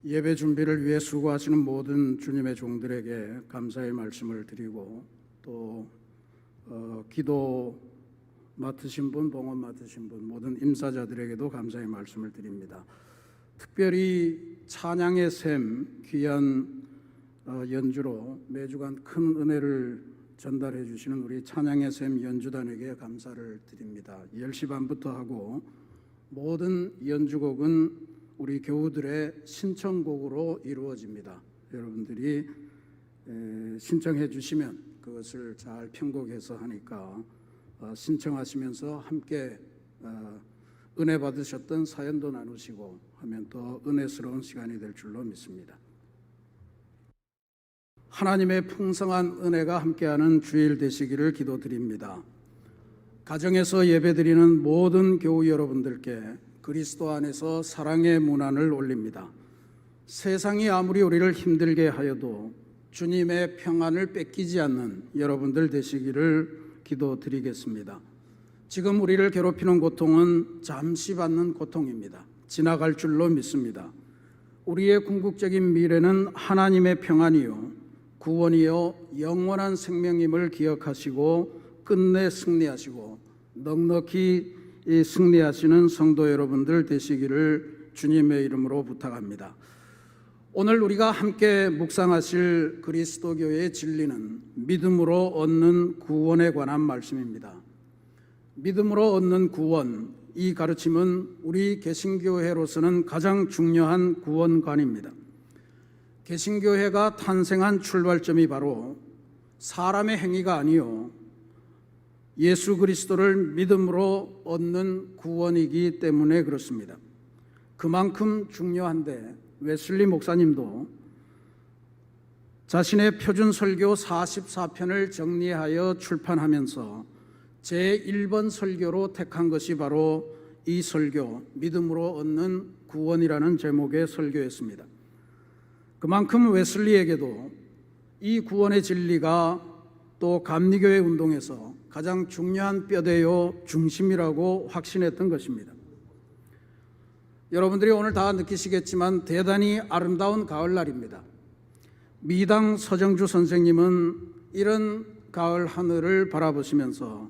예배 준비를 위해 수고하시는 모든 주님의 종들에게 감사의 말씀을 드리고 또 기도 맡으신 분, 봉헌 맡으신 분, 모든 임사자들에게도 감사의 말씀을 드립니다. 특별히 찬양의 샘 귀한 연주로 매주간 큰 은혜를 전달해 주시는 우리 찬양의 샘 연주단에게 감사를 드립니다. 10시 반부터 하고 모든 연주곡은 우리 교우들의 신청곡으로 이루어집니다. 여러분들이 신청해 주시면 그것을 잘 편곡해서 하니까 신청하시면서 함께 은혜 받으셨던 사연도 나누시고 하면 더 은혜스러운 시간이 될 줄로 믿습니다. 하나님의 풍성한 은혜가 함께하는 주일 되시기를 기도드립니다. 가정에서 예배드리는 모든 교우 여러분들께 그리스도 안에서 사랑의 문안을 올립니다. 세상이 아무리 우리를 힘들게 하여도 주님의 평안을 뺏기지 않는 여러분들 되시기를 기도드리겠습니다. 지금 우리를 괴롭히는 고통은 잠시 받는 고통입니다. 지나갈 줄로 믿습니다. 우리의 궁극적인 미래는 하나님의 평안이요 구원이요 영원한 생명임을 기억하시고 끝내 승리하시고 넉넉히 승리하시는 성도 여러분들 되시기를 주님의 이름으로 부탁합니다. 오늘 우리가 함께 묵상하실 그리스도교의 진리는 믿음으로 얻는 구원에 관한 말씀입니다. 믿음으로 얻는 구원, 이 가르침은 우리 개신교회로서는 가장 중요한 구원관입니다. 개신교회가 탄생한 출발점이 바로 사람의 행위가 아니요 예수 그리스도를 믿음으로 얻는 구원이기 때문에 그렇습니다. 그만큼 중요한데 웨슬리 목사님도 자신의 표준 설교 44편을 정리하여 출판하면서 제1번 설교로 택한 것이 바로 이 설교, 믿음으로 얻는 구원이라는 제목의 설교였습니다. 그만큼 웨슬리에게도 이 구원의 진리가 또 감리교회 운동에서 가장 중요한 뼈대요 중심이라고 확신했던 것입니다. 여러분들이 오늘 다 느끼시겠지만 대단히 아름다운 가을날입니다. 미당 서정주 선생님은 이런 가을 하늘을 바라보시면서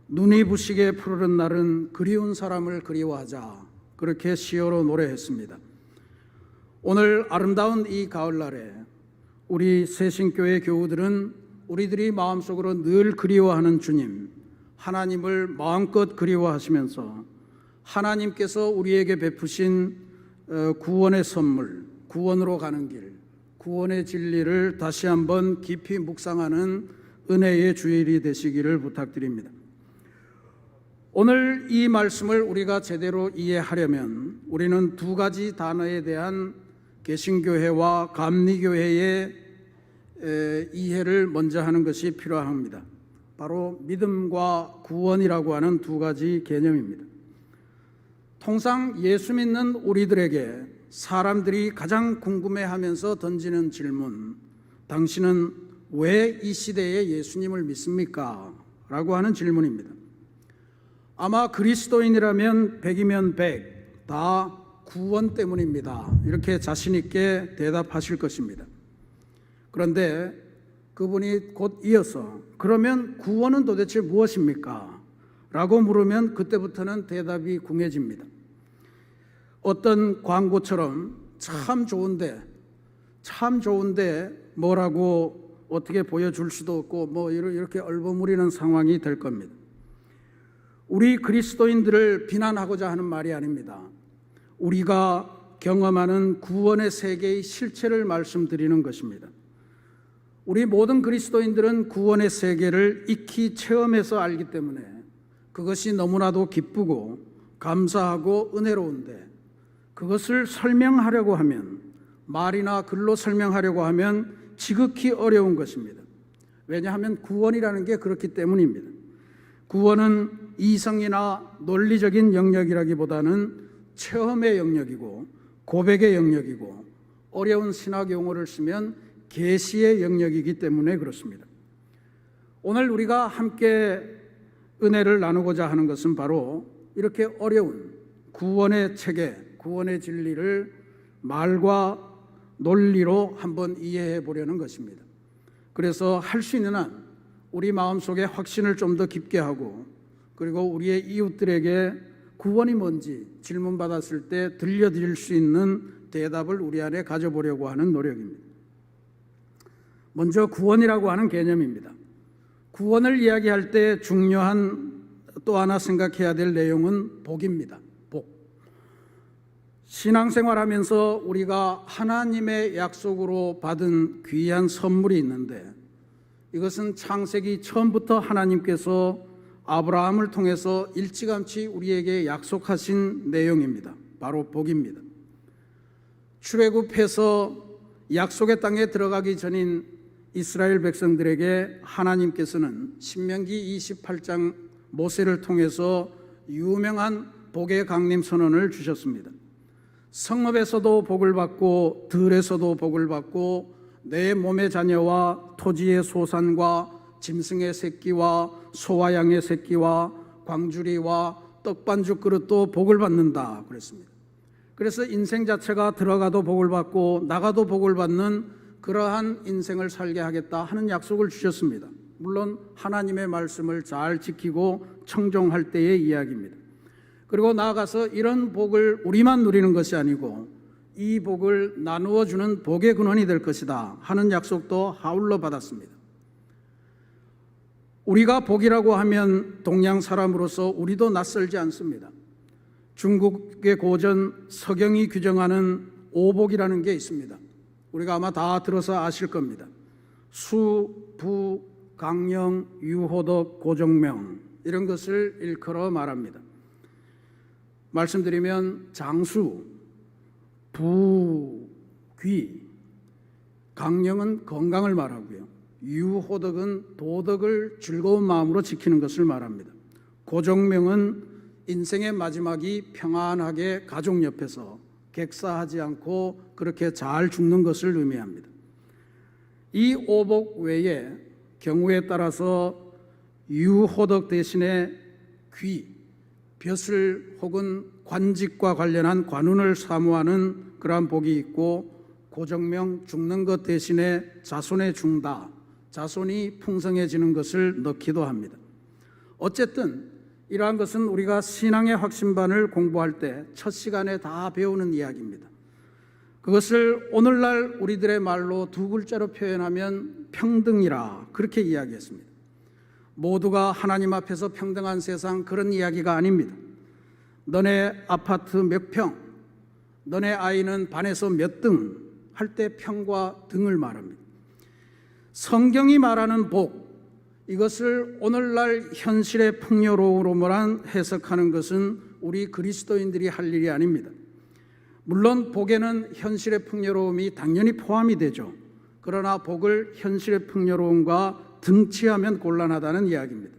눈이 부시게 푸르른 날은 그리운 사람을 그리워하자, 그렇게 시어로 노래했습니다. 오늘 아름다운 이 가을날에 우리 새신교회 교우들은 우리들이 마음속으로 늘 그리워하는 주님, 하나님을 마음껏 그리워하시면서 하나님께서 우리에게 베푸신 구원의 선물, 구원으로 가는 길, 구원의 진리를 다시 한번 깊이 묵상하는 은혜의 주일이 되시기를 부탁드립니다. 오늘 이 말씀을 우리가 제대로 이해하려면 우리는 두 가지 단어에 대한 개신교회와 감리교회의 이해를 먼저 하는 것이 필요합니다. 바로 믿음과 구원이라고 하는 두 가지 개념입니다. 통상 예수 믿는 우리들에게 사람들이 가장 궁금해하면서 던지는 질문, 당신은 왜 이 시대에 예수님을 믿습니까? 라고 하는 질문입니다. 아마 그리스도인이라면 100이면 100, 다 구원 때문입니다. 이렇게 자신 있게 대답하실 것입니다. 그런데 그분이 곧 이어서 그러면 구원은 도대체 무엇입니까? 라고 물으면 그때부터는 대답이 궁해집니다. 어떤 광고처럼 참 좋은데 뭐라고 어떻게 보여줄 수도 없고 뭐 이렇게 얼버무리는 상황이 될 겁니다. 우리 그리스도인들을 비난하고자 하는 말이 아닙니다. 우리가 경험하는 구원의 세계의 실체를 말씀드리는 것입니다. 우리 모든 그리스도인들은 구원의 세계를 익히 체험해서 알기 때문에 그것이 너무나도 기쁘고 감사하고 은혜로운데 그것을 설명하려고 하면, 말이나 글로 설명하려고 하면 지극히 어려운 것입니다. 왜냐하면 구원이라는 게 그렇기 때문입니다. 구원은 이성이나 논리적인 영역이라기보다는 체험의 영역이고 고백의 영역이고 어려운 신학 용어를 쓰면 계시의 영역이기 때문에 그렇습니다. 오늘 우리가 함께 은혜를 나누고자 하는 것은 바로 이렇게 어려운 구원의 체계, 구원의 진리를 말과 논리로 한번 이해해 보려는 것입니다. 그래서 할 수 있는 한 우리 마음속에 확신을 좀 더 깊게 하고, 그리고 우리의 이웃들에게 구원이 뭔지 질문받았을 때 들려드릴 수 있는 대답을 우리 안에 가져보려고 하는 노력입니다. 먼저 구원이라고 하는 개념입니다. 구원을 이야기할 때 중요한 또 하나 생각해야 될 내용은 복입니다. 복. 신앙생활하면서 우리가 하나님의 약속으로 받은 귀한 선물이 있는데, 이것은 창세기 처음부터 하나님께서 아브라함을 통해서 일찌감치 우리에게 약속하신 내용입니다. 바로 복입니다. 출애굽해서 약속의 땅에 들어가기 전인 이스라엘 백성들에게 하나님께서는 신명기 28장 모세를 통해서 유명한 복의 강림 선언을 주셨습니다. 성읍에서도 복을 받고 들에서도 복을 받고 내 몸의 자녀와 토지의 소산과 짐승의 새끼와 소와 양의 새끼와 광주리와 떡반죽 그릇도 복을 받는다 그랬습니다. 그래서 인생 자체가 들어가도 복을 받고 나가도 복을 받는 그러한 인생을 살게 하겠다 하는 약속을 주셨습니다. 물론 하나님의 말씀을 잘 지키고 청종할 때의 이야기입니다. 그리고 나아가서 이런 복을 우리만 누리는 것이 아니고 이 복을 나누어 주는 복의 근원이 될 것이다 하는 약속도 아울러 받았습니다. 우리가 복이라고 하면 동양 사람으로서 우리도 낯설지 않습니다. 중국의 고전 서경이 규정하는 오복이라는 게 있습니다. 우리가 아마 다 들어서 아실 겁니다. 수, 부, 강령, 유호덕, 고정명 이런 것을 일컬어 말합니다. 말씀드리면 장수, 부, 귀, 강령은 건강을 말하고요. 유호덕은 도덕을 즐거운 마음으로 지키는 것을 말합니다. 고정명은 인생의 마지막이 평안하게 가족 옆에서 객사하지 않고 그렇게 잘 죽는 것을 의미합니다. 이 오복 외에 경우에 따라서 유호덕 대신에 귀, 벼슬 혹은 관직과 관련한 관운을 사모하는 그러한 복이 있고, 고정명 죽는 것 대신에 자손의 중다, 자손이 풍성해지는 것을 넣기도 합니다. 어쨌든 이러한 것은 우리가 신앙의 확신반을 공부할 때 첫 시간에 다 배우는 이야기입니다. 그것을 오늘날 우리들의 말로 두 글자로 표현하면 평등이라 그렇게 이야기했습니다. 모두가 하나님 앞에서 평등한 세상, 그런 이야기가 아닙니다. 너네 아파트 몇 평, 너네 아이는 반에서 몇 등 할 때 평과 등을 말합니다. 성경이 말하는 복, 이것을 오늘날 현실의 풍요로움으로만 해석하는 것은 우리 그리스도인들이 할 일이 아닙니다. 물론 복에는 현실의 풍요로움이 당연히 포함이 되죠. 그러나 복을 현실의 풍요로움과 등치하면 곤란하다는 이야기입니다.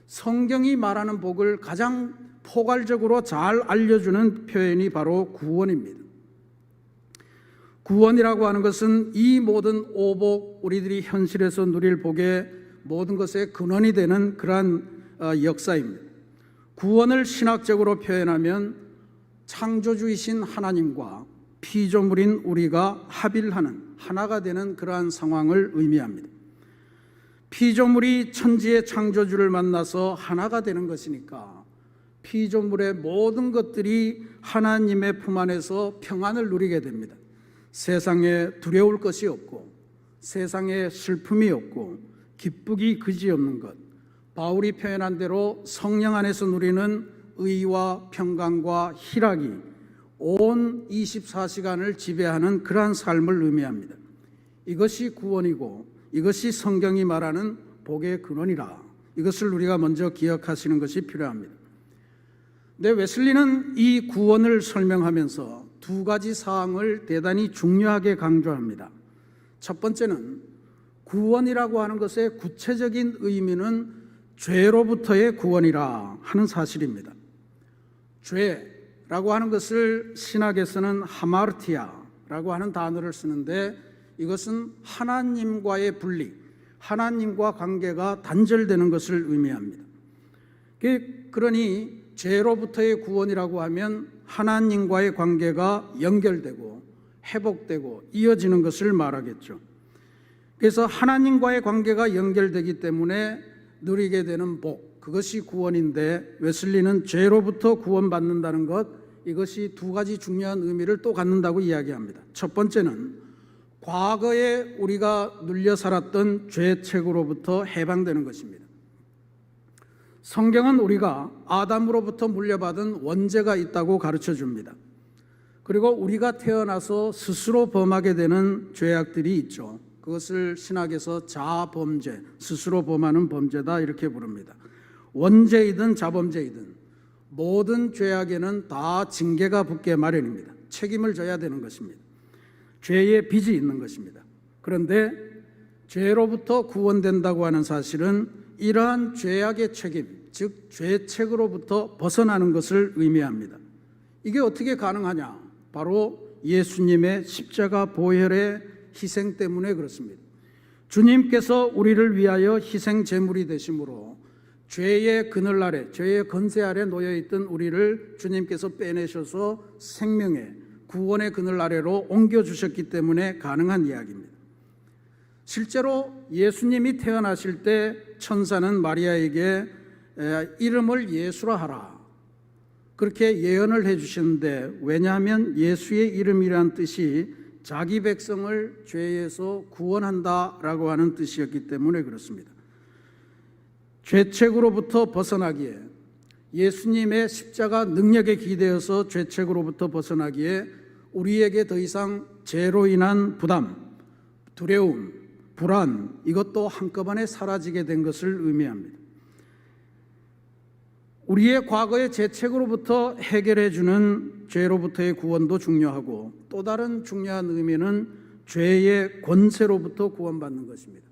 성경이 말하는 복을 가장 포괄적으로 잘 알려주는 표현이 바로 구원입니다. 구원이라고 하는 것은 이 모든 오복, 우리들이 현실에서 누릴 복의 모든 것의 근원이 되는 그러한 역사입니다. 구원을 신학적으로 표현하면 창조주이신 하나님과 피조물인 우리가 합일하는, 하나가 되는 그러한 상황을 의미합니다. 피조물이 천지의 창조주를 만나서 하나가 되는 것이니까 피조물의 모든 것들이 하나님의 품 안에서 평안을 누리게 됩니다. 세상에 두려울 것이 없고, 세상에 슬픔이 없고, 기쁘기 그지없는 것, 바울이 표현한 대로 성령 안에서 누리는 의와 평강과 희락이 온 24시간을 지배하는 그러한 삶을 의미합니다. 이것이 구원이고 이것이 성경이 말하는 복의 근원이라, 이것을 우리가 먼저 기억하시는 것이 필요합니다. 근데 웨슬리는 이 구원을 설명하면서 두 가지 사항을 대단히 중요하게 강조합니다. 첫 번째는 구원이라고 하는 것의 구체적인 의미는 죄로부터의 구원이라 하는 사실입니다. 죄라고 하는 것을 신학에서는 하마르티아라고 하는 단어를 쓰는데, 이것은 하나님과의 분리, 하나님과 관계가 단절되는 것을 의미합니다. 그러니 죄로부터의 구원이라고 하면 하나님과의 관계가 연결되고 회복되고 이어지는 것을 말하겠죠. 그래서 하나님과의 관계가 연결되기 때문에 누리게 되는 복, 그것이 구원인데 웨슬리는 죄로부터 구원받는다는 것, 이것이 두 가지 중요한 의미를 또 갖는다고 이야기합니다. 첫 번째는 과거에 우리가 눌려 살았던 죄책으로부터 해방되는 것입니다. 성경은 우리가 아담으로부터 물려받은 원죄가 있다고 가르쳐 줍니다. 그리고 우리가 태어나서 스스로 범하게 되는 죄악들이 있죠. 그것을 신학에서 자범죄, 스스로 범하는 범죄다 이렇게 부릅니다. 원죄이든 자범죄이든 모든 죄악에는 다 징계가 붙게 마련입니다. 책임을 져야 되는 것입니다. 죄의 빚이 있는 것입니다. 그런데 죄로부터 구원된다고 하는 사실은 이러한 죄악의 책임, 즉 죄책으로부터 벗어나는 것을 의미합니다. 이게 어떻게 가능하냐? 바로 예수님의 십자가 보혈의 희생 때문에 그렇습니다. 주님께서 우리를 위하여 희생 제물이 되심으로 죄의 그늘 아래, 죄의 건세 아래 놓여있던 우리를 주님께서 빼내셔서 생명의 구원의 그늘 아래로 옮겨주셨기 때문에 가능한 이야기입니다. 실제로 예수님이 태어나실 때 천사는 마리아에게 이름을 예수라 하라, 그렇게 예언을 해주셨는데, 왜냐하면 예수의 이름이란 뜻이 자기 백성을 죄에서 구원한다라고 하는 뜻이었기 때문에 그렇습니다. 죄책으로부터 벗어나기에, 예수님의 십자가 능력에 기대어서 죄책으로부터 벗어나기에 우리에게 더 이상 죄로 인한 부담, 두려움, 불안, 이것도 한꺼번에 사라지게 된 것을 의미합니다. 우리의 과거의 죄책으로부터 해결해 주는 죄로부터의 구원도 중요하고, 또 다른 중요한 의미는 죄의 권세로부터 구원받는 것입니다.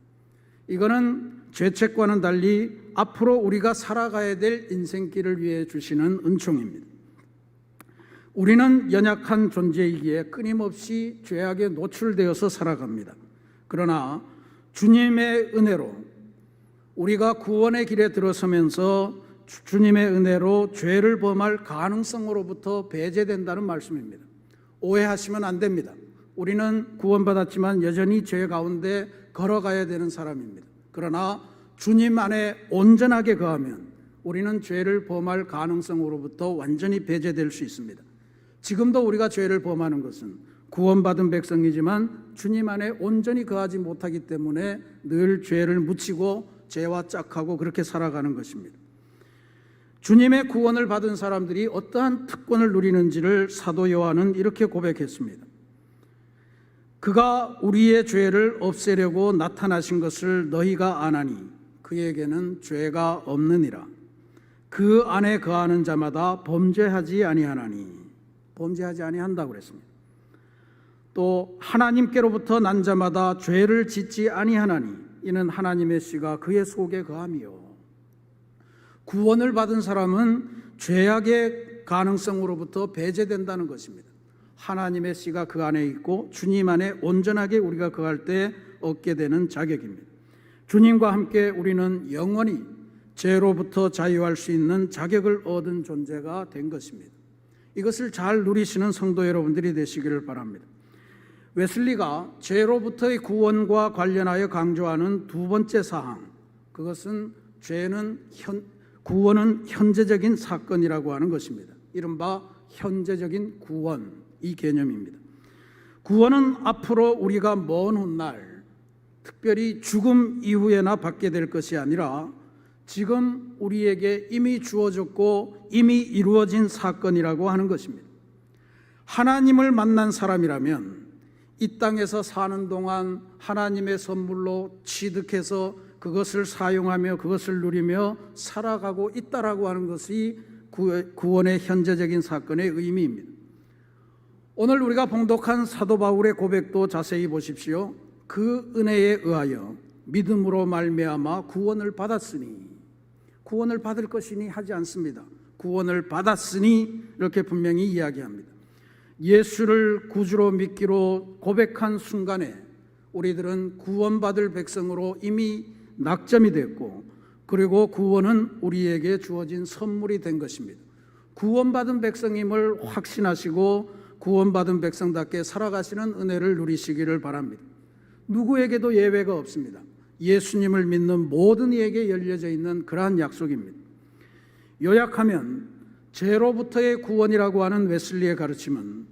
이거는 죄책과는 달리 앞으로 우리가 살아가야 될 인생길을 위해 주시는 은총입니다. 우리는 연약한 존재이기에 끊임없이 죄악에 노출되어서 살아갑니다. 그러나 주님의 은혜로 우리가 구원의 길에 들어서면서 주님의 은혜로 죄를 범할 가능성으로부터 배제된다는 말씀입니다. 오해하시면 안 됩니다. 우리는 구원받았지만 여전히 죄 가운데 걸어가야 되는 사람입니다. 그러나 주님 안에 온전하게 거하면 우리는 죄를 범할 가능성으로부터 완전히 배제될 수 있습니다. 지금도 우리가 죄를 범하는 것은 구원받은 백성이지만 주님 안에 온전히 거하지 못하기 때문에 늘 죄를 묻히고 죄와 짝하고 그렇게 살아가는 것입니다. 주님의 구원을 받은 사람들이 어떠한 특권을 누리는지를 사도 요한은 이렇게 고백했습니다. 그가 우리의 죄를 없애려고 나타나신 것을 너희가 아나니 그에게는 죄가 없느니라. 그 안에 거하는 자마다 범죄하지 아니하나니, 범죄하지 아니한다고 그랬습니다. 또 하나님께로부터 난 자마다 죄를 짓지 아니하나니 이는 하나님의 씨가 그의 속에 거함이요. 구원을 받은 사람은 죄악의 가능성으로부터 배제된다는 것입니다. 하나님의 씨가 그 안에 있고 주님 안에 온전하게 우리가 거할 때 얻게 되는 자격입니다. 주님과 함께 우리는 영원히 죄로부터 자유할 수 있는 자격을 얻은 존재가 된 것입니다. 이것을 잘 누리시는 성도 여러분들이 되시기를 바랍니다. 웨슬리가 죄로부터의 구원과 관련하여 강조하는 두 번째 사항, 그것은 구원은 현재적인 사건이라고 하는 것입니다. 이른바 현재적인 구원, 이 개념입니다. 구원은 앞으로 우리가 먼 훗날, 특별히 죽음 이후에나 받게 될 것이 아니라 지금 우리에게 이미 주어졌고 이미 이루어진 사건이라고 하는 것입니다. 하나님을 만난 사람이라면 이 땅에서 사는 동안 하나님의 선물로 취득해서 그것을 사용하며 그것을 누리며 살아가고 있다라고 하는 것이 구원의 현재적인 사건의 의미입니다. 오늘 우리가 봉독한 사도 바울의 고백도 자세히 보십시오. 그 은혜에 의하여 믿음으로 말미암아 구원을 받았으니, 구원을 받을 것이니 하지 않습니다. 구원을 받았으니 이렇게 분명히 이야기합니다. 예수를 구주로 믿기로 고백한 순간에 우리들은 구원받을 백성으로 이미 낙점이 됐고, 그리고 구원은 우리에게 주어진 선물이 된 것입니다. 구원받은 백성임을 확신하시고 구원받은 백성답게 살아가시는 은혜를 누리시기를 바랍니다. 누구에게도 예외가 없습니다. 예수님을 믿는 모든 이에게 열려져 있는 그러한 약속입니다. 요약하면 죄로부터의 구원이라고 하는 웨슬리의 가르침은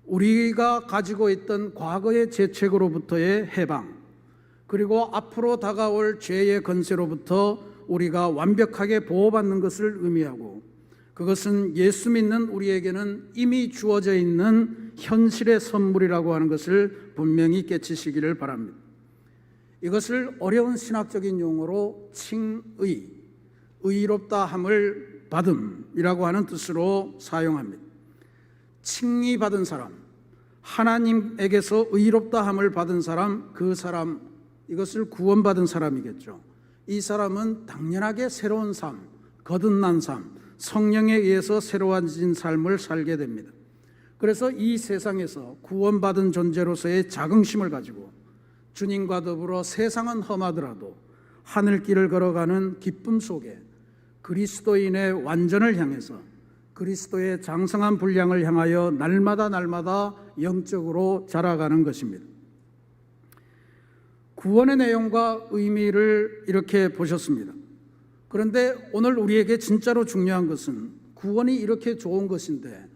우리가 가지고 있던 과거의 죄책으로부터의 해방, 그리고 앞으로 다가올 죄의 건세로부터 우리가 완벽하게 보호받는 것을 의미하고, 그것은 예수 믿는 우리에게는 이미 주어져 있는 현실의 선물이라고 하는 것을 분명히 깨치시기를 바랍니다. 이것을 어려운 신학적인 용어로 칭의, 의롭다 함을 받음이라고 하는 뜻으로 사용합니다. 칭의받은 사람, 하나님에게서 의롭다 함을 받은 사람, 그 사람, 이것을 구원받은 사람이겠죠. 이 사람은 당연하게 새로운 삶, 거듭난 삶, 성령에 의해서 새로워진 삶을 살게 됩니다. 그래서 이 세상에서 구원받은 존재로서의 자긍심을 가지고 주님과 더불어 세상은 험하더라도 하늘길을 걸어가는 기쁨 속에 그리스도인의 완전을 향해서, 그리스도의 장성한 분량을 향하여 날마다 영적으로 자라가는 것입니다. 구원의 내용과 의미를 이렇게 보셨습니다. 그런데 오늘 우리에게 진짜로 중요한 것은 구원이 이렇게 좋은 것인데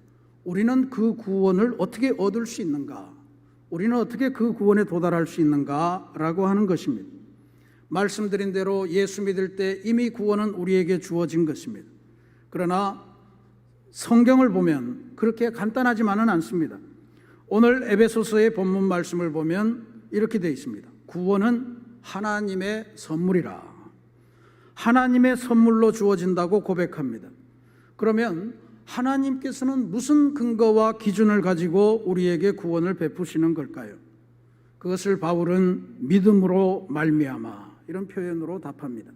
우리는 그 구원을 어떻게 얻을 수 있는가? 우리는 어떻게 그 구원에 도달할 수 있는가라고 하는 것입니다. 말씀드린 대로 예수 믿을 때 이미 구원은 우리에게 주어진 것입니다. 그러나 성경을 보면 그렇게 간단하지만은 않습니다. 오늘 에베소서의 본문 말씀을 보면 이렇게 되어 있습니다. 구원은 하나님의 선물이라. 하나님의 선물로 주어진다고 고백합니다. 그러면 하나님께서는 무슨 근거와 기준을 가지고 우리에게 구원을 베푸시는 걸까요? 그것을 바울은 믿음으로 말미암아 이런 표현으로 답합니다.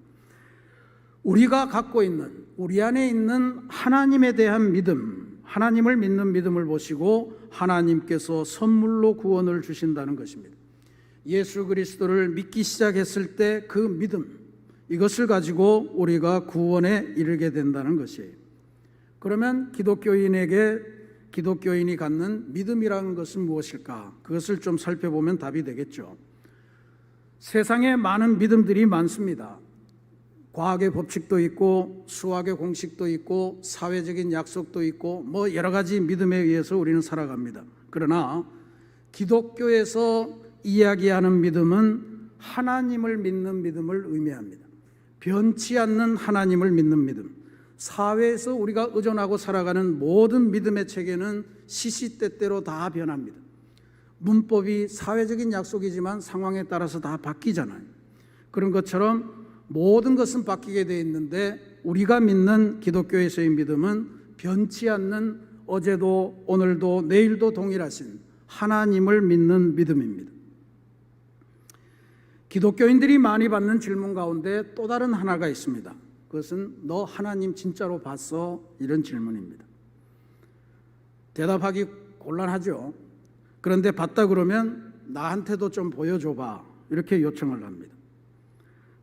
우리가 갖고 있는, 우리 안에 있는 하나님에 대한 믿음, 하나님을 믿는 믿음을 보시고 하나님께서 선물로 구원을 주신다는 것입니다. 예수 그리스도를 믿기 시작했을 때 그 믿음, 이것을 가지고 우리가 구원에 이르게 된다는 것이에요. 그러면 기독교인이 갖는 믿음이라는 것은 무엇일까? 그것을 좀 살펴보면 답이 되겠죠. 세상에 많은 믿음들이 많습니다. 과학의 법칙도 있고 수학의 공식도 있고 사회적인 약속도 있고 여러 가지 믿음에 의해서 우리는 살아갑니다. 그러나 기독교에서 이야기하는 믿음은 하나님을 믿는 믿음을 의미합니다. 변치 않는 하나님을 믿는 믿음. 사회에서 우리가 의존하고 살아가는 모든 믿음의 체계는 시시때때로 다 변합니다. 문법이 사회적인 약속이지만 상황에 따라서 다 바뀌잖아요. 그런 것처럼 모든 것은 바뀌게 되어 있는데 우리가 믿는 기독교에서의 믿음은 변치 않는 어제도 오늘도 내일도 동일하신 하나님을 믿는 믿음입니다. 기독교인들이 많이 받는 질문 가운데 또 다른 하나가 있습니다. 그것은 너 하나님 진짜로 봤어? 이런 질문입니다. 대답하기 곤란하죠. 그런데 봤다 그러면 나한테도 좀 보여줘봐 이렇게 요청을 합니다.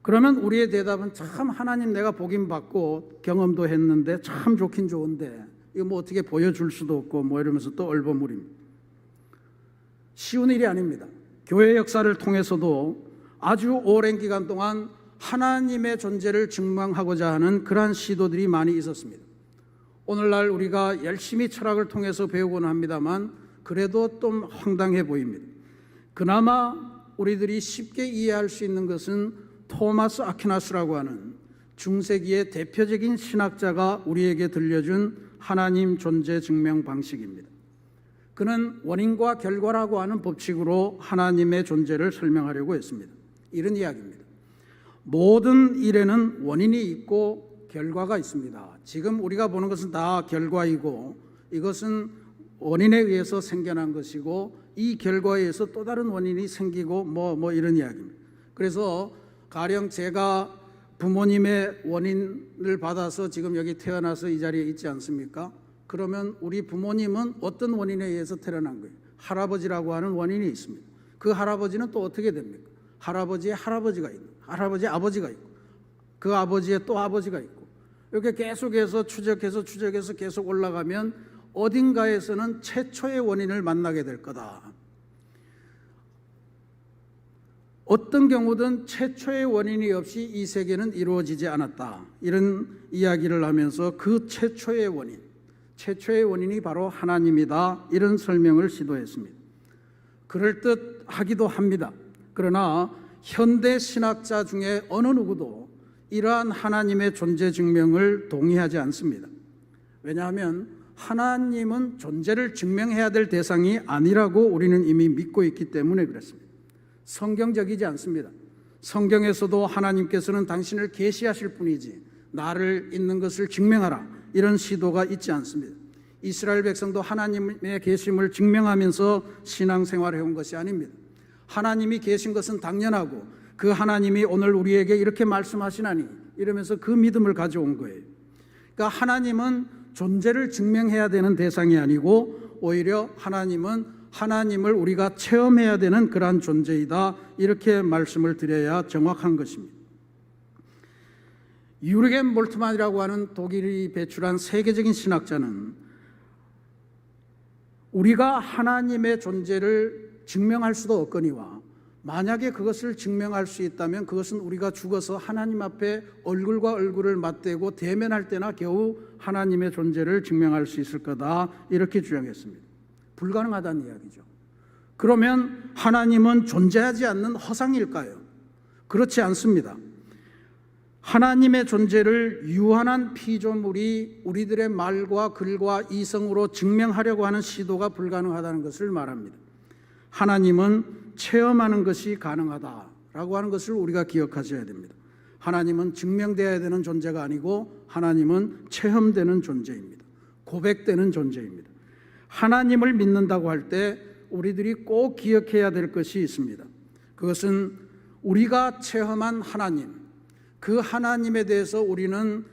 그러면 우리의 대답은 참 하나님 내가 보긴 봤고 경험도 했는데 참 좋긴 좋은데 이거 어떻게 보여줄 수도 없고 이러면서 또 얼버무립니다. 쉬운 일이 아닙니다. 교회 역사를 통해서도 아주 오랜 기간 동안 하나님의 존재를 증명하고자 하는 그러한 시도들이 많이 있었습니다. 오늘날 우리가 열심히 철학을 통해서 배우고는 합니다만 그래도 좀 황당해 보입니다. 그나마 우리들이 쉽게 이해할 수 있는 것은 토마스 아퀴나스라고 하는 중세기의 대표적인 신학자가 우리에게 들려준 하나님 존재 증명 방식입니다. 그는 원인과 결과라고 하는 법칙으로 하나님의 존재를 설명하려고 했습니다. 이런 이야기입니다. 모든 일에는 원인이 있고 결과가 있습니다. 지금 우리가 보는 것은 다 결과이고 이것은 원인에 의해서 생겨난 것이고 이 결과에 의해서 또 다른 원인이 생기고 이런 이야기입니다. 그래서 가령 제가 부모님의 원인을 받아서 지금 여기 태어나서 이 자리에 있지 않습니까? 그러면 우리 부모님은 어떤 원인에 의해서 태어난 거예요? 할아버지라고 하는 원인이 있습니다. 그 할아버지는 또 어떻게 됩니까? 할아버지의 할아버지가 있고 할아버지의 아버지가 있고 그 아버지의 또 아버지가 있고 이렇게 계속해서 추적해서 계속 올라가면 어딘가에서는 최초의 원인을 만나게 될 거다. 어떤 경우든 최초의 원인이 없이 이 세계는 이루어지지 않았다. 이런 이야기를 하면서 그 최초의 원인이 바로 하나님이다. 이런 설명을 시도했습니다. 그럴듯하기도 합니다. 그러나 현대 신학자 중에 어느 누구도 이러한 하나님의 존재 증명을 동의하지 않습니다. 왜냐하면 하나님은 존재를 증명해야 될 대상이 아니라고 우리는 이미 믿고 있기 때문에 그렇습니다. 성경적이지 않습니다. 성경에서도 하나님께서는 당신을 계시하실 뿐이지 나를 있는 것을 증명하라 이런 시도가 있지 않습니다. 이스라엘 백성도 하나님의 계심을 증명하면서 신앙생활을 해온 것이 아닙니다. 하나님이 계신 것은 당연하고 그 하나님이 오늘 우리에게 이렇게 말씀하시나니 이러면서 그 믿음을 가져온 거예요. 그러니까 하나님은 존재를 증명해야 되는 대상이 아니고 오히려 하나님은 하나님을 우리가 체험해야 되는 그러한 존재이다. 이렇게 말씀을 드려야 정확한 것입니다. 유르겐 몰트만이라고 하는 독일이 배출한 세계적인 신학자는 우리가 하나님의 존재를 증명할 수도 없거니와 만약에 그것을 증명할 수 있다면 그것은 우리가 죽어서 하나님 앞에 얼굴과 얼굴을 맞대고 대면할 때나 겨우 하나님의 존재를 증명할 수 있을 거다. 이렇게 주장했습니다. 불가능하다는 이야기죠. 그러면 하나님은 존재하지 않는 허상일까요? 그렇지 않습니다. 하나님의 존재를 유한한 피조물이 우리들의 말과 글과 이성으로 증명하려고 하는 시도가 불가능하다는 것을 말합니다. 하나님은 체험하는 것이 가능하다라고 하는 것을 우리가 기억하셔야 됩니다. 하나님은 증명되어야 되는 존재가 아니고 하나님은 체험되는 존재입니다. 고백되는 존재입니다. 하나님을 믿는다고 할 때 우리들이 꼭 기억해야 될 것이 있습니다. 그것은 우리가 체험한 하나님, 그 하나님에 대해서 우리는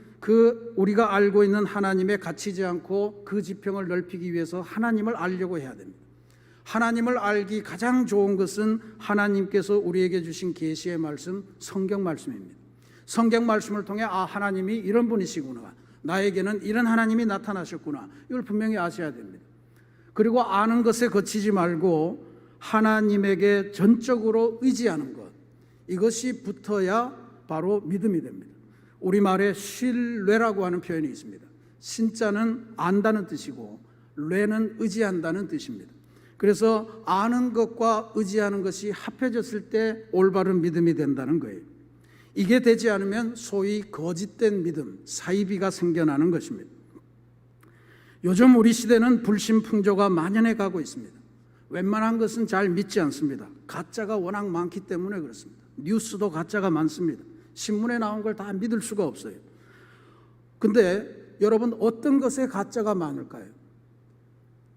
우리가 알고 있는 하나님에 갇히지 않고 그 지평을 넓히기 위해서 하나님을 알려고 해야 됩니다. 하나님을 알기 가장 좋은 것은 하나님께서 우리에게 주신 계시의 말씀, 성경 말씀입니다. 성경 말씀을 통해 하나님이 이런 분이시구나, 나에게는 이런 하나님이 나타나셨구나, 이걸 분명히 아셔야 됩니다. 그리고 아는 것에 그치지 말고 하나님에게 전적으로 의지하는 것, 이것이 붙어야 바로 믿음이 됩니다. 우리말에 신뢰라고 하는 표현이 있습니다. 신자는 안다는 뜻이고 뢰는 의지한다는 뜻입니다. 그래서 아는 것과 의지하는 것이 합해졌을 때 올바른 믿음이 된다는 거예요. 이게 되지 않으면 소위 거짓된 믿음, 사이비가 생겨나는 것입니다. 요즘 우리 시대는 불신풍조가 만연해 가고 있습니다. 웬만한 것은 잘 믿지 않습니다. 가짜가 워낙 많기 때문에 그렇습니다. 뉴스도 가짜가 많습니다. 신문에 나온 걸 다 믿을 수가 없어요. 근데 여러분, 어떤 것에 가짜가 많을까요?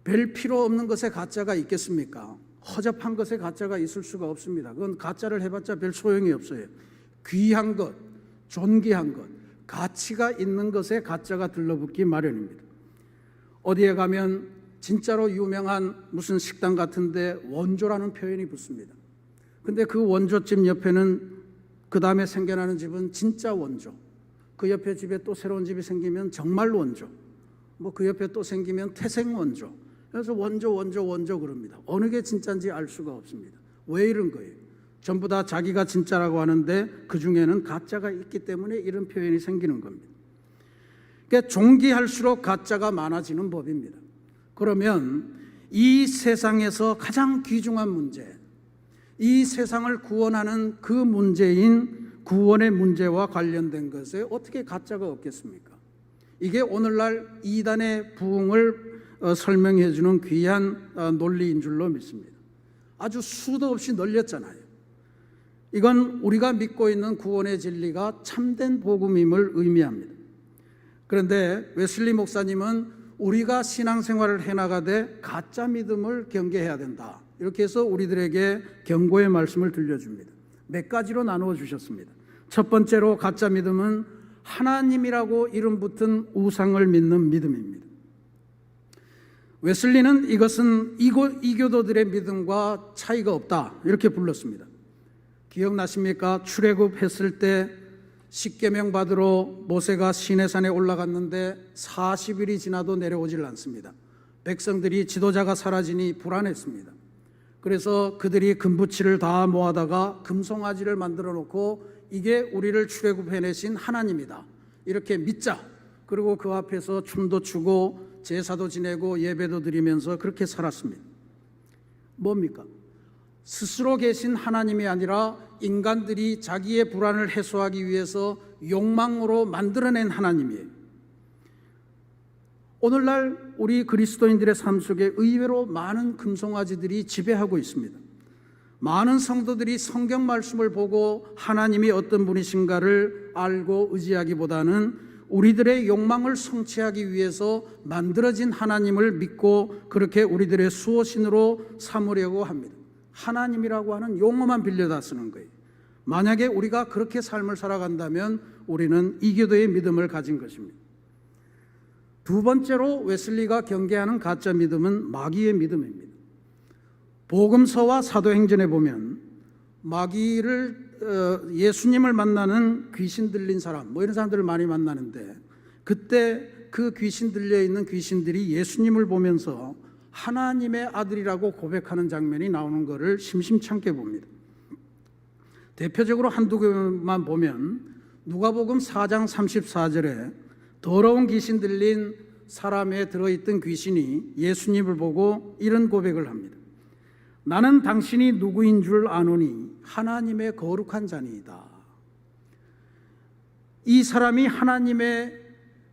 별 필요 없는 것에 가짜가 있겠습니까? 허접한 것에 가짜가 있을 수가 없습니다. 그건 가짜를 해봤자 별 소용이 없어요. 귀한 것, 존귀한 것, 가치가 있는 것에 가짜가 들러붙기 마련입니다. 어디에 가면 진짜로 유명한 무슨 식당 같은데 원조라는 표현이 붙습니다. 근데 그 원조집 옆에는 그 다음에 생겨나는 집은 진짜 원조, 그 옆에 집에 또 새로운 집이 생기면 정말 원조, 그 옆에 또 생기면 태생 원조. 그래서 원조 그럽니다. 어느 게 진짜인지 알 수가 없습니다. 왜 이런 거예요? 전부 다 자기가 진짜라고 하는데 그 중에는 가짜가 있기 때문에 이런 표현이 생기는 겁니다. 그러니까 존귀할수록 가짜가 많아지는 법입니다. 그러면 이 세상에서 가장 귀중한 문제, 이 세상을 구원하는 그 문제인 구원의 문제와 관련된 것에 어떻게 가짜가 없겠습니까? 이게 오늘날 이단의 부흥을 설명해 주는 귀한 논리인 줄로 믿습니다. 아주 수도 없이 널렸잖아요. 이건 우리가 믿고 있는 구원의 진리가 참된 복음임을 의미합니다. 그런데 웨슬리 목사님은 우리가 신앙생활을 해나가되 가짜 믿음을 경계해야 된다, 이렇게 해서 우리들에게 경고의 말씀을 들려줍니다. 몇 가지로 나누어 주셨습니다. 첫 번째로 가짜 믿음은 하나님이라고 이름 붙은 우상을 믿는 믿음입니다. 웨슬리는 이것은 이교도들의 믿음과 차이가 없다, 이렇게 불렀습니다. 기억나십니까? 출애굽했을 때 십계명 받으러 모세가 시내산에 올라갔는데 40일이 지나도 내려오질 않습니다. 백성들이 지도자가 사라지니 불안했습니다. 그래서 그들이 금부치를 다 모아다가 금송아지를 만들어 놓고 이게 우리를 출애굽해내신 하나님이다, 이렇게 믿자. 그리고 그 앞에서 춤도 추고 제사도 지내고 예배도 드리면서 그렇게 살았습니다. 뭡니까? 스스로 계신 하나님이 아니라 인간들이 자기의 불안을 해소하기 위해서 욕망으로 만들어낸 하나님이에요. 오늘날 우리 그리스도인들의 삶 속에 의외로 많은 금송아지들이 지배하고 있습니다. 많은 성도들이 성경 말씀을 보고 하나님이 어떤 분이신가를 알고 의지하기보다는 우리들의 욕망을 성취하기 위해서 만들어진 하나님을 믿고 그렇게 우리들의 수호신으로 삼으려고 합니다. 하나님이라고 하는 용어만 빌려다 쓰는 거예요. 만약에 우리가 그렇게 삶을 살아간다면 우리는 이교도의 믿음을 가진 것입니다. 두 번째로 웨슬리가 경계하는 가짜 믿음은 마귀의 믿음입니다. 복음서와 사도행전에 보면 마귀를 예수님을 만나는 귀신 들린 사람, 이런 사람들을 많이 만나는데, 그때 그 귀신 들려 있는 귀신들이 예수님을 보면서 하나님의 아들이라고 고백하는 장면이 나오는 것을 심심찮게 봅니다. 대표적으로 한두 개만 보면 누가복음 4장 34절에 더러운 귀신 들린 사람에 들어있던 귀신이 예수님을 보고 이런 고백을 합니다. 나는 당신이 누구인 줄 아노니 하나님의 거룩한 자니이다. 이 사람이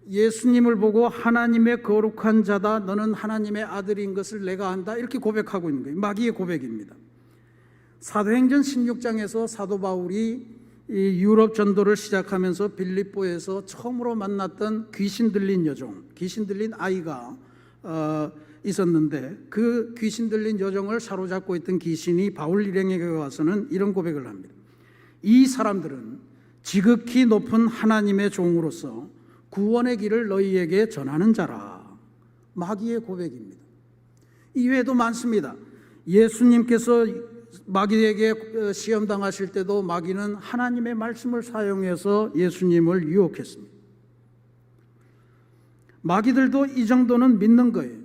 예수님을 보고 하나님의 거룩한 자다, 너는 하나님의 아들인 것을 내가 안다, 이렇게 고백하고 있는 거예요. 마귀의 고백입니다. 사도행전 16장에서 사도 바울이 이 유럽 전도를 시작하면서 빌립보에서 처음으로 만났던 귀신 들린 여종, 귀신 들린 아이가 있었는데, 그 귀신 들린 여종을 사로잡고 있던 귀신이 바울 일행에게 와서는 이런 고백을 합니다. 이 사람들은 지극히 높은 하나님의 종으로서 구원의 길을 너희에게 전하는 자라. 마귀의 고백입니다. 이외에도 많습니다. 예수님께서 마귀에게 시험당하실 때도 마귀는 하나님의 말씀을 사용해서 예수님을 유혹했습니다. 마귀들도 이 정도는 믿는 거예요.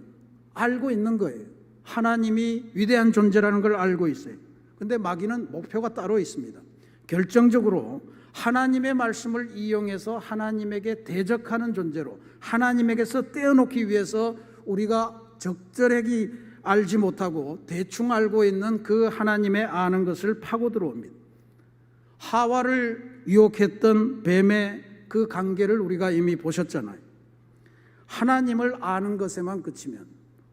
알고 있는 거예요. 하나님이 위대한 존재라는 걸 알고 있어요. 그런데 마귀는 목표가 따로 있습니다. 결정적으로 하나님의 말씀을 이용해서 하나님에게 대적하는 존재로, 하나님에게서 떼어놓기 위해서 우리가 적절하게 알지 못하고 대충 알고 있는 그 하나님의 아는 것을 파고 들어옵니다. 하와를 유혹했던 뱀의 그 관계를 우리가 이미 보셨잖아요. 하나님을 아는 것에만 그치면,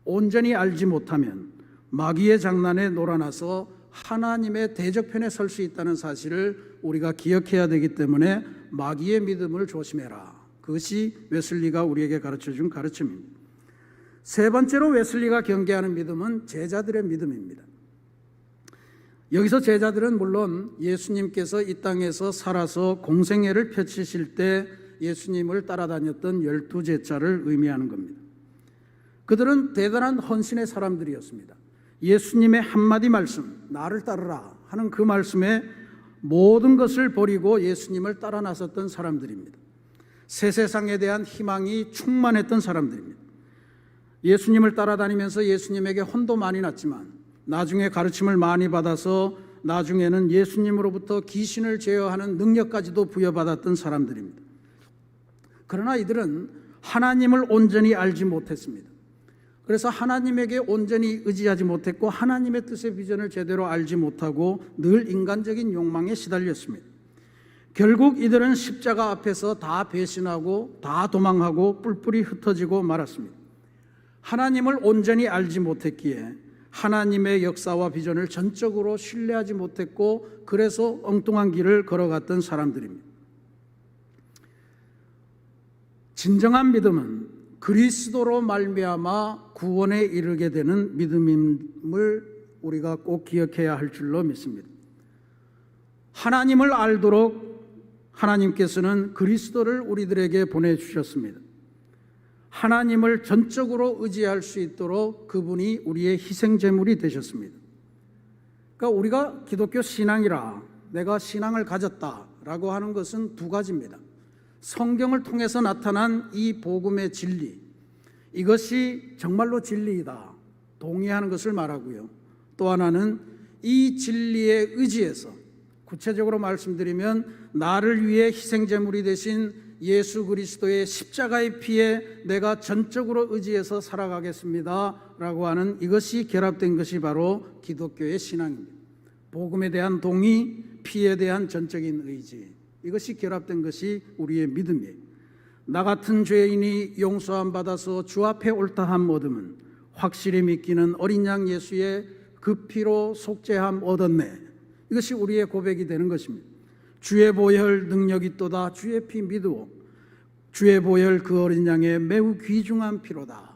온전히 알지 못하면 마귀의 장난에 놀아나서 하나님의 대적편에 설 수 있다는 사실을 우리가 기억해야 되기 때문에 마귀의 믿음을 조심해라. 그것이 웨슬리가 우리에게 가르쳐준 가르침입니다. 세 번째로 웨슬리가 경계하는 믿음은 제자들의 믿음입니다. 여기서 제자들은 물론 예수님께서 이 땅에서 살아서 공생애를 펼치실 때 예수님을 따라다녔던 12제자를 의미하는 겁니다. 그들은 대단한 헌신의 사람들이었습니다. 예수님의 한마디 말씀, 나를 따르라 하는 그 말씀에 모든 것을 버리고 예수님을 따라 나섰던 사람들입니다. 새 세상에 대한 희망이 충만했던 사람들입니다. 예수님을 따라다니면서 예수님에게 혼도 많이 났지만 나중에 가르침을 많이 받아서 나중에는 예수님으로부터 귀신을 제어하는 능력까지도 부여받았던 사람들입니다. 그러나 이들은 하나님을 온전히 알지 못했습니다. 그래서 하나님에게 온전히 의지하지 못했고 하나님의 뜻의 비전을 제대로 알지 못하고 늘 인간적인 욕망에 시달렸습니다. 결국 이들은 십자가 앞에서 다 배신하고 다 도망하고 뿔뿔이 흩어지고 말았습니다. 하나님을 온전히 알지 못했기에 하나님의 역사와 비전을 전적으로 신뢰하지 못했고 그래서 엉뚱한 길을 걸어갔던 사람들입니다. 진정한 믿음은 그리스도로 말미암아 구원에 이르게 되는 믿음임을 우리가 꼭 기억해야 할 줄로 믿습니다. 하나님을 알도록 하나님께서는 그리스도를 우리들에게 보내주셨습니다. 하나님을 전적으로 의지할 수 있도록 그분이 우리의 희생제물이 되셨습니다. 그러니까 우리가 기독교 신앙이라 내가 신앙을 가졌다라고 하는 것은 두 가지입니다. 성경을 통해서 나타난 이 복음의 진리, 이것이 정말로 진리이다, 동의하는 것을 말하고요. 또 하나는 이 진리에 의지해서, 구체적으로 말씀드리면 나를 위해 희생제물이 되신 예수 그리스도의 십자가의 피에 내가 전적으로 의지해서 살아가겠습니다 라고 하는, 이것이 결합된 것이 바로 기독교의 신앙입니다. 복음에 대한 동의, 피에 대한 전적인 의지, 이것이 결합된 것이 우리의 믿음이에요. 나 같은 죄인이 용서함 받아서 주 앞에 옳다함 얻음은 확실히 믿기는 어린 양 예수의 그 피로 속죄함 얻었네. 이것이 우리의 고백이 되는 것입니다. 주의 보혈 능력이 있도다. 주의 피 믿으오. 주의 보혈 그 어린 양의 매우 귀중한 피로다.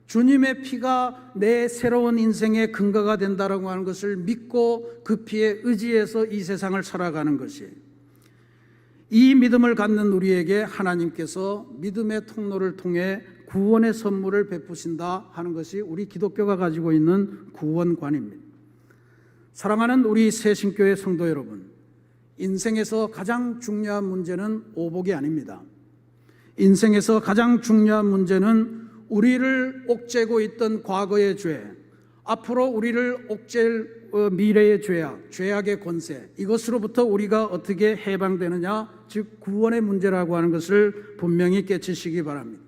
주님의 피가 내 새로운 인생의 근거가 된다라고 하는 것을 믿고 그 피에 의지해서 이 세상을 살아가는 것이에요. 이 믿음을 갖는 우리에게 하나님께서 믿음의 통로를 통해 구원의 선물을 베푸신다 하는 것이 우리 기독교가 가지고 있는 구원관입니다. 사랑하는 우리 새신교회 성도 여러분, 인생에서 가장 중요한 문제는 오복이 아닙니다. 인생에서 가장 중요한 문제는 우리를 옥죄고 있던 과거의 죄, 앞으로 우리를 옥죄일 미래의 죄악, 죄악의 권세, 이것으로부터 우리가 어떻게 해방되느냐, 즉 구원의 문제라고 하는 것을 분명히 깨치시기 바랍니다.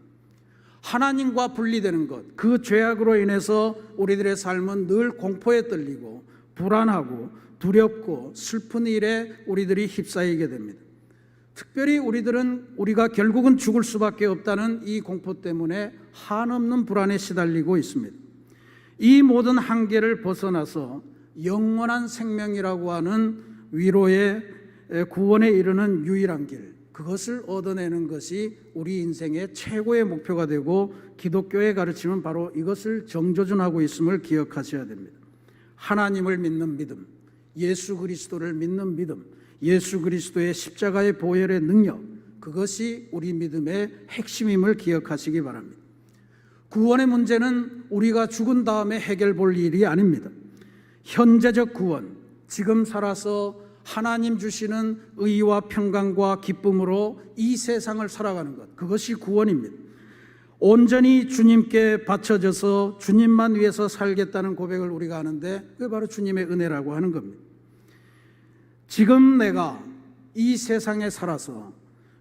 하나님과 분리되는 것, 그 죄악으로 인해서 우리들의 삶은 늘 공포에 떨리고 불안하고 두렵고 슬픈 일에 우리들이 휩싸이게 됩니다. 특별히 우리가 결국은 죽을 수밖에 없다는 이 공포 때문에 한없는 불안에 시달리고 있습니다. 이 모든 한계를 벗어나서 영원한 생명이라고 하는 위로의 구원에 이르는 유일한 길, 그것을 얻어내는 것이 우리 인생의 최고의 목표가 되고, 기독교의 가르침은 바로 이것을 정조준하고 있음을 기억하셔야 됩니다. 하나님을 믿는 믿음, 예수 그리스도를 믿는 믿음, 예수 그리스도의 십자가의 보혈의 능력, 그것이 우리 믿음의 핵심임을 기억하시기 바랍니다. 구원의 문제는 우리가 죽은 다음에 해결 볼 일이 아닙니다. 현재적 구원, 지금 살아서 하나님 주시는 의와 평강과 기쁨으로 이 세상을 살아가는 것, 그것이 구원입니다. 온전히 주님께 바쳐져서 주님만 위해서 살겠다는 고백을 우리가 하는데, 그게 바로 주님의 은혜라고 하는 겁니다. 지금 내가 이 세상에 살아서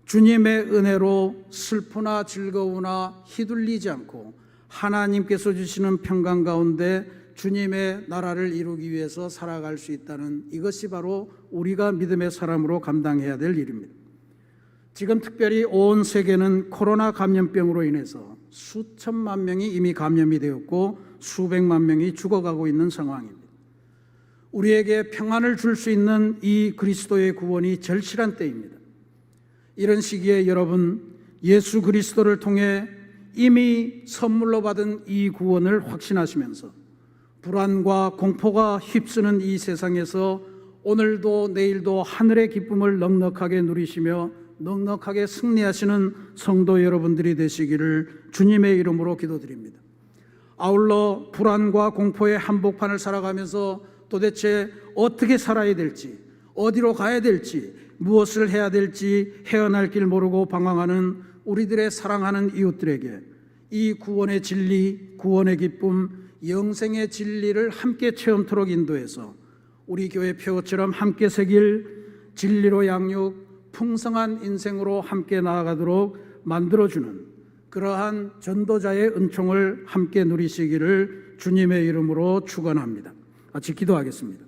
주님의 은혜로 슬프나 즐거우나 휘둘리지 않고 하나님께서 주시는 평강 가운데 주님의 나라를 이루기 위해서 살아갈 수 있다는, 이것이 바로 우리가 믿음의 사람으로 감당해야 될 일입니다. 지금 특별히 온 세계는 코로나 감염병으로 인해서 수천만 명이 이미 감염이 되었고 수백만 명이 죽어가고 있는 상황입니다. 우리에게 평안을 줄 수 있는 이 그리스도의 구원이 절실한 때입니다. 이런 시기에 여러분, 예수 그리스도를 통해 이미 선물로 받은 이 구원을 확신하시면서 불안과 공포가 휩쓰는 이 세상에서 오늘도 내일도 하늘의 기쁨을 넉넉하게 누리시며 넉넉하게 승리하시는 성도 여러분들이 되시기를 주님의 이름으로 기도드립니다. 아울러 불안과 공포의 한복판을 살아가면서 도대체 어떻게 살아야 될지, 어디로 가야 될지, 무엇을 해야 될지 헤어날 길 모르고 방황하는 우리들의 사랑하는 이웃들에게 이 구원의 진리, 구원의 기쁨, 영생의 진리를 함께 체험토록 인도해서 우리 교회 표처럼 함께 새길 진리로 양육, 풍성한 인생으로 함께 나아가도록 만들어주는 그러한 전도자의 은총을 함께 누리시기를 주님의 이름으로 축원합니다. 같이 기도하겠습니다.